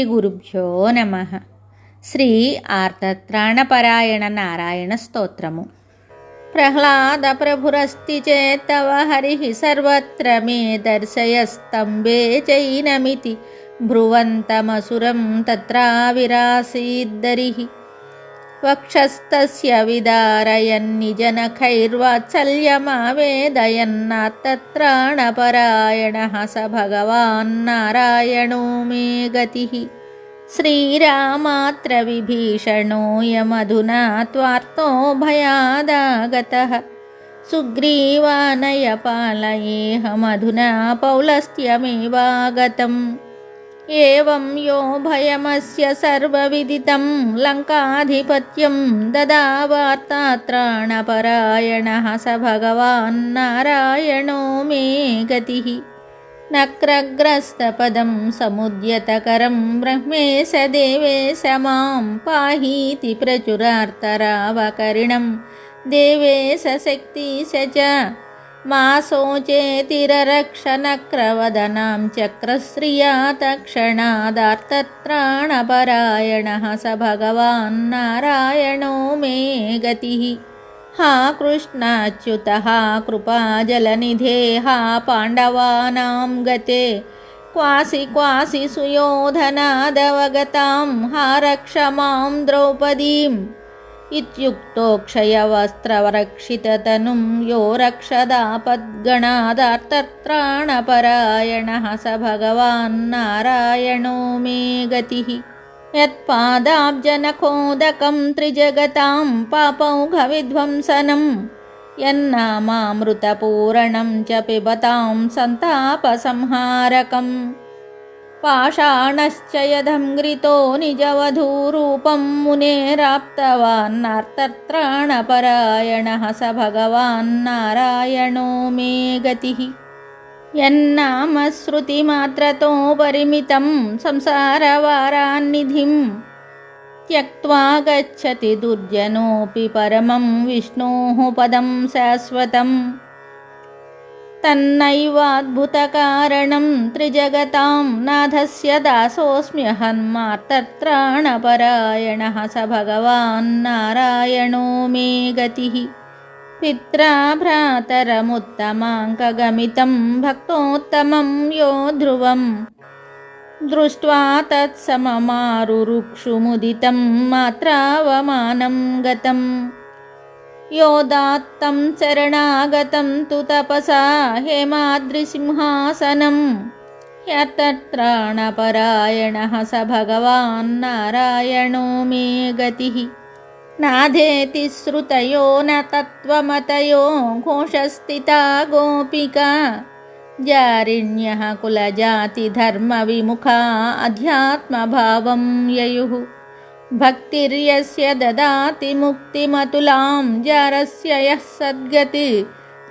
గురుభ్యో నమః. శ్రీ ఆర్తత్రాణపరాయణ నారాయణ స్తోత్రము. ప్రహ్లాద ప్రభురస్తి చేత్తవ హరి సర్వత్ర మే దర్శయస్తంభే చైనమితి భ్రువంతమసురం తత్రావిరాసీద్దరిః. వక్షస్తస్య విదారయన్నిజనఖైర్వాత్సల్యమావేదయన్నాత్తత్రాణపరాయణః స భగవాన్నారాయణో మే గతిః. శ్రీరామాత్ర విభీషణోऽయమధునా త్వార్తో భయాదాగతః. సుగ్రీవానయ పాలయేహమధునా పౌలస్త్యమేవాగతం. ఏవం యో భయమస్య సర్వవిదితం లంకాధిపత్యం దదావార్తాత్రాణపరాయణః స భగవాన్నారాయణో మే గతిః. నక్రగ్రస్తపదం సముద్యతకరం బ్రహ్మేశ దేవేశ మాం పాహీతి ప్రచురార్తరావకరిణం దేవేశ శక్తిశ చ. మా శోచేతిరరక్షనక్రవదనాం చక్రశ్రియా తక్షణాదార్తత్రాణపరాయణః స భగవాన్నారాయణో మే గతిః. హా కృష్ణాచ్యుత హా కృపాజలనిధే హా పాండవానాం గతే క్వాసి క్వాసి సుయోధనాదవగతాం హా రక్ష మాం ద్రౌపదీం. ఇత్యుక్తో క్షయవస్త్రవరక్షితతనుం యో రక్షదాపద్గణాదార్తత్రాణపరాయణః స భగవాన్నారాయణో మే గతిః. యత్పాదాబ్జనఖోదకం త్రిజగతాం పాపౌఘవిధ్వంసనం యన్నామామృతపూరణం చ పిబతాం సంతాపసంహారకం. పాషాణశ్చ యదమ్ఘ్రితో నిజవధూరూపం మునేరాప్తవాన్నార్తత్రాణపరాయణః స భగవాన్నారాయణో మే గతిః. యన్నామశ్రుతిమాత్రతో పరిమితం సంసారవారాన్నిధిం త్యక్త్వా గచ్చతి దుర్జనోऽపి పరమం విష్ణోః పదం శాశ్వతం. తన్నైవాద్భుతకారణం త్రిజగతాం నాథస్య దాసోऽస్మ్యహన్మార్తత్రాణపరాయణః స భగవాన్నారాయణో మే గతిః. పిత్రా భ్రాతరముత్తమాంకగమితం భక్తోత్తమం యో ధ్రువం దృష్ట్వా తత్సమమారురుక్షుముదితం మాత్రావమానం గతం. యో దాత్తం శరణాగతం తు తపసా హేమాద్రిసింహాసనం హ్యర్తత్రాణపరాయణః స భగవాన్నారాయణో మే గతిః. నాధేతి శ్రుతయో న తత్వమతయో ఘోషస్థితా గోపికా జారిణ్యః కులజాతిధర్మవిముఖా అధ్యాత్మభావం యయుః. భక్తిర్యస్య దదాతి ముక్తిమతులాం జారస్య యః సద్గతి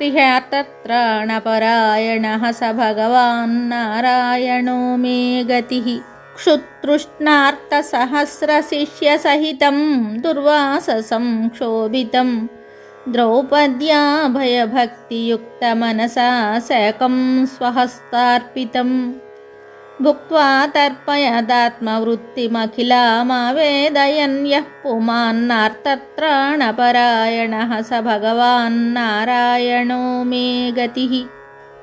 హ్యర్తత్రాణపరాయణః స భగవాన్నారాయణో మే గతిః. క్షుతృష్ణార్తసహస్రశిష్యసహితం దుర్వాససం క్షోభితం ద్రౌపద్యా భయభక్తియుక్తమనసా శేకం స్వహస్తార్పితం. భుక్త్వా తర్పయదాత్మవృత్తిమఖిలామావేదయన్ యః పుమాన్నార్తత్రాణపరాయణః స భగవాన్నారాయణో మే గతిః.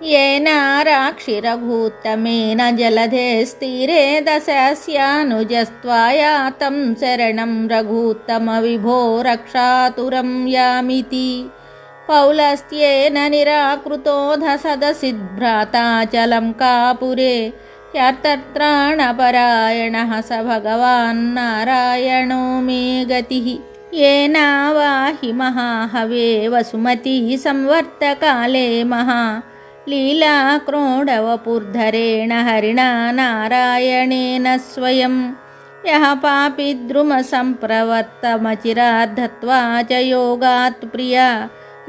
येनाराक्षिरघूत्तमेन जलधेस्तीरे दशस्यानुजस्त्वायातं शरणं रघूत्तमविभो रक्षातुरं यामिति. पौलस्त्येन निराकृतो धसदसिद्भ्राता च लङ्कापुरे ह्यर्तत्राणपरायणः स भगवान्नारायणो मे गतिः. येनावाहि महाहवे वसुमती संवर्तकाले महा लीलाक्रोडवपुर्धरेण हरिणा नारायणेन स्वयं. यः पापिद्रुमसम्प्रवर्तमचिराद्धत्वा च योगात् प्रिया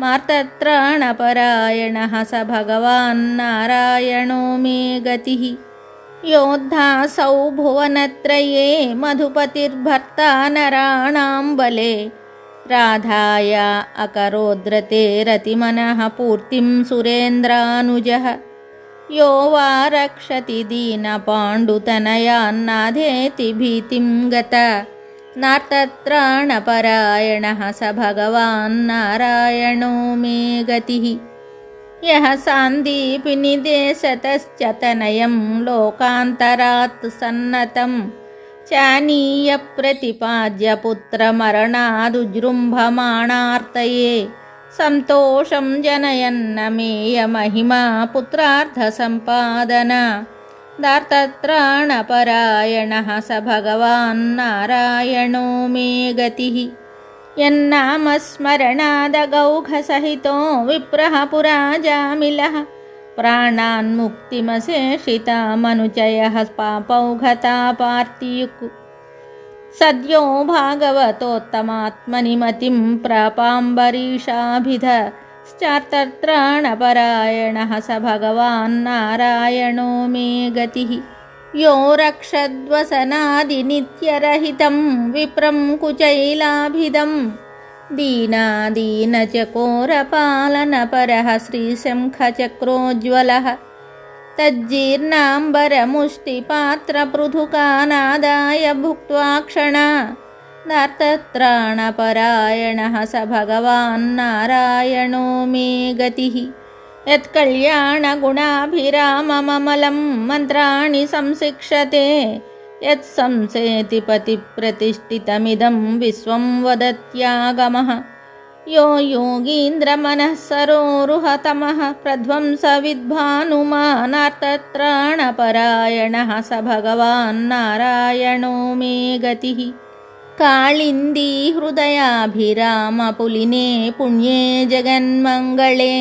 मार्तत्राणपरायणः स भगवान्नारायणो मे गतिः. योद्धासौ भुवनत्रये मधुपतिर्भर्ता नराणां बले राधाया अकरोद्रते रतिमनः पूर्तिं सुरेन्द्रानुजः. यो वा रक्षति दीनपाण्डुतनयान्नाधेति भीतिं गता नार्तत्राणपरायणः स भगवान्नारायणो मे गतिः। यः सान्दीपिनि देशतश्च तनयं लोकान्तरात् सन्नतं चानीय प्रतिपाद्य पुत्रमरणादुजृम्भमाणार्तये संतोषं जनयन्न मेयमहिमा पुत्रार्थसम्पादना दार्तत्राणपरायणः स भगवान्नारायणो मे गतिः। यन्नामस्मरणादगौघसहितो विप्रः पुरा जामिलः प्राणान्मुक्तिमशेषितामनुचयः पापौघतापार्तियुक् सद्यो भागवतोत्तमात्मनि मतिं प्रापाम्बरीषाभिधश्चार्तत्राणपरायणः स भगवान्नारायणो मे गतिः। यो रक्षद्वसनादिनित्यरहितं विप्रं कुचैलाभिदं दीनादीनचकोरपालनपरः श्रीशङ्खचक्रोज्ज्वलः तज्जीर्णाम्बरमुष्टिपात्रपृथुकानादाय भुक्त्वा क्षणादार्तत्राणपरायणः स भगवान्नारायणो मे गतिः। यत्कल्याणगुणाभिरामममलं मन्त्राणि संशिक्षते यत्संसेति पतिप्रतिष्ठितमिदं विश्वं वदत्यागमः यो योगीन्द्रमनः सरोरुहतमः प्रध्वंसविद्भानुमानार्तत्राणपरायणः स भगवान्नारायणो मे गतिः। काळिन्दी हृदयाभिरामपुलिने पुण्ये जगन्मङ्गले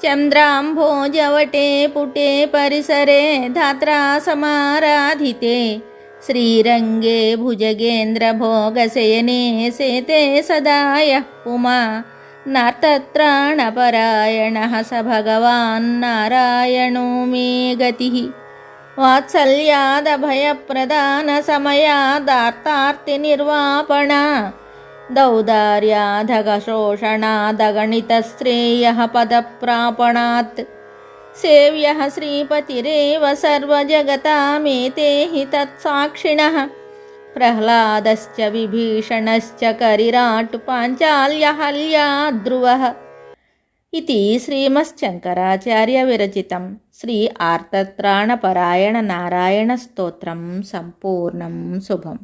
चन्द्राम्भोजवटे पुटे परिसरे धात्रा समाराधिते श्रीरङ्गे भुजगेन्द्रभोगशयने सेते सदा यः पुमा नार्तत्राणपरायणः स भगवान्नारायणो मे गतिः। वात्सल्यादभयप्रदानसमयादार्तार्तिनिर्वापणा दौदार्याधगशोषणादगणितश्रेयः पदप्रापणात् सेव्यः श्रीपतिरेव सर्वजगतामेते हि तत्साक्षिणः प्रह्लादश्च विभीषणश्च करिराट् पाञ्चाल्यहल्या ध्रुवः इति श्रीमच्छङ्कराचार्यविरचितं श्री आर्तत्राणपरायणनारायणस्तोत्रं सम्पूर्णं शुभम्।